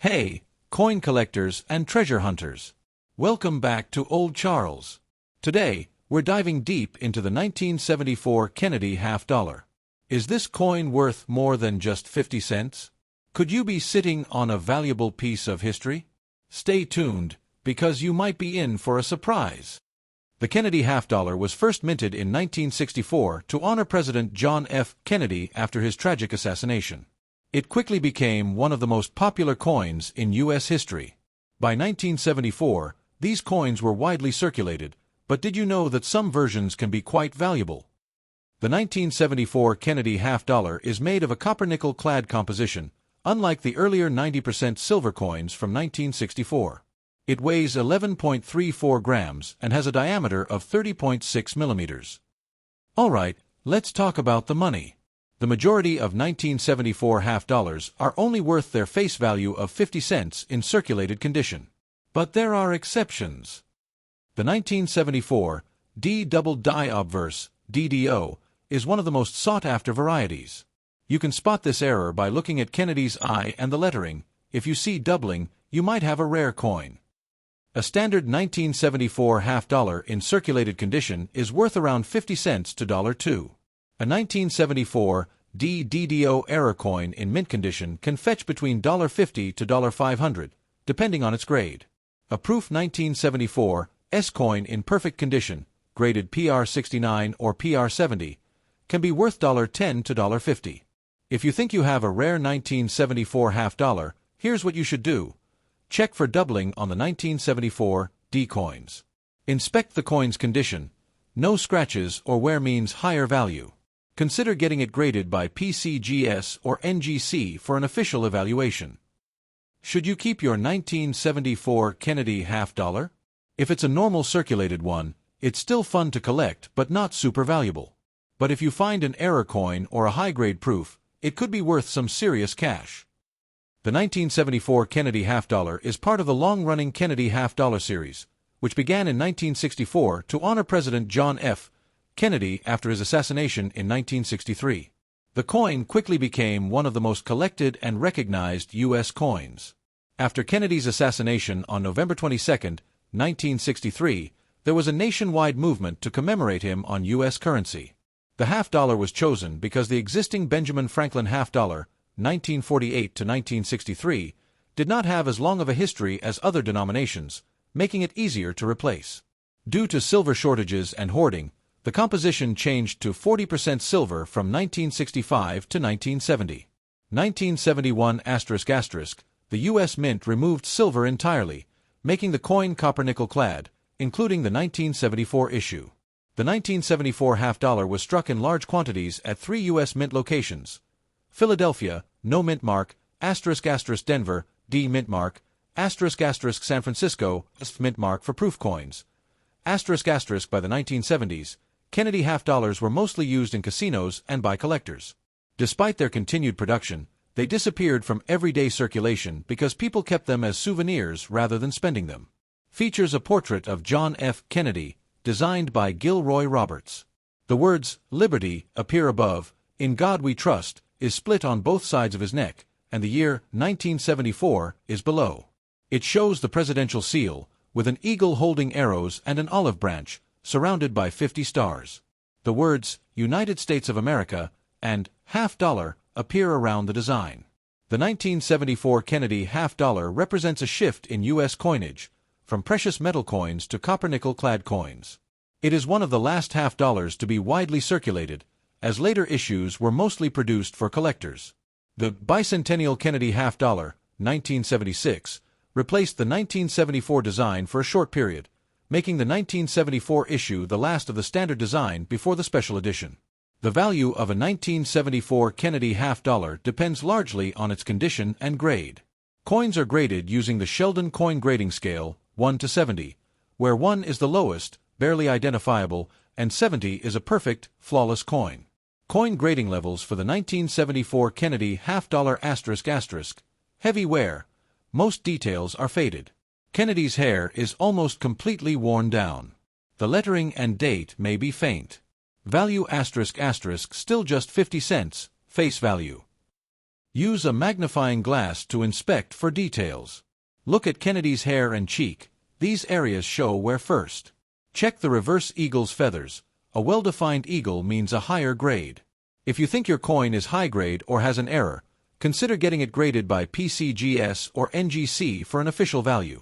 Hey, coin collectors and treasure hunters! Welcome back to Old Charles. Today, we're diving deep into the 1974 Kennedy half dollar. Is this coin worth more than just 50 cents? Could you be sitting on a valuable piece of history? Stay tuned, because you might be in for a surprise. The Kennedy half dollar was first minted in 1964 to honor President John F. Kennedy after his tragic assassination. It quickly became one of the most popular coins in U.S. history. By 1974, these coins were widely circulated, but did you know that some versions can be quite valuable? The 1974 Kennedy half dollar is made of a copper-nickel clad composition, unlike the earlier 90% silver coins from 1964. It weighs 11.34 grams and has a diameter of 30.6 millimeters. Alright, let's talk about the money. The majority of 1974 half dollars are only worth their face value of 50 cents in circulated condition. But there are exceptions. The 1974 D-double die obverse, DDO, is one of the most sought-after varieties. You can spot this error by looking at Kennedy's eye and the lettering. If you see doubling, you might have a rare coin. A standard 1974 half dollar in circulated condition is worth around 50 cents to $2. A 1974 DDO error coin in mint condition can fetch between $50 to $500, depending on its grade. A proof 1974 S coin in perfect condition, graded PR69 or PR70, can be worth $10 to $50. If you think you have a rare 1974 half dollar, here's what you should do. Check for doubling on the 1974 D coins. Inspect the coin's condition. No scratches or wear means higher value. Consider getting it graded by PCGS or NGC for an official evaluation. Should you keep your 1974 Kennedy half dollar? If it's a normal circulated one, it's still fun to collect but not super valuable. But if you find an error coin or a high-grade proof, it could be worth some serious cash. The 1974 Kennedy half dollar is part of the long-running Kennedy half dollar series, which began in 1964 to honor President John F. Kennedy after his assassination in 1963. The coin quickly became one of the most collected and recognized U.S. coins. After Kennedy's assassination on November 22, 1963, there was a nationwide movement to commemorate him on U.S. currency. The half dollar was chosen because the existing Benjamin Franklin half dollar, 1948 to 1963, did not have as long of a history as other denominations, making it easier to replace. Due to silver shortages and hoarding, the composition changed to 40% silver from 1965 to 1970. 1971 ***, the U.S. Mint removed silver entirely, making the coin copper-nickel clad, including the 1974 issue. The 1974 half dollar was struck in large quantities at 3 U.S. Mint locations: Philadelphia, no mint mark, *** Denver, D mint mark, *** San Francisco, S mint mark for proof coins. *** By the 1970s, Kennedy half dollars were mostly used in casinos and by collectors. Despite their continued production, they disappeared from everyday circulation because people kept them as souvenirs rather than spending them. Features a portrait of John F. Kennedy, designed by Gilroy Roberts. The words, "Liberty," appear above. "In God We Trust" is split on both sides of his neck, and the year 1974 is below. It shows the presidential seal, with an eagle holding arrows and an olive branch, surrounded by 50 stars. The words, "United States of America" and "half dollar" appear around the design. The 1974 Kennedy half dollar represents a shift in U.S. coinage, from precious metal coins to copper-nickel clad coins. It is one of the last half dollars to be widely circulated, as later issues were mostly produced for collectors. The bicentennial Kennedy half dollar, 1976, replaced the 1974 design for a short period, making the 1974 issue the last of the standard design before the special edition. The value of a 1974 Kennedy half dollar depends largely on its condition and grade. Coins are graded using the Sheldon Coin Grading Scale, 1 to 70, where 1 is the lowest, barely identifiable, and 70 is a perfect, flawless coin. Coin grading levels for the 1974 Kennedy half dollar ***, heavy wear. Most details are faded. Kennedy's hair is almost completely worn down. The lettering and date may be faint. Value ***, still just 50 cents, face value. Use a magnifying glass to inspect for details. Look at Kennedy's hair and cheek. These areas show wear first. Check the reverse eagle's feathers. A well-defined eagle means a higher grade. If you think your coin is high grade or has an error, consider getting it graded by PCGS or NGC for an official value.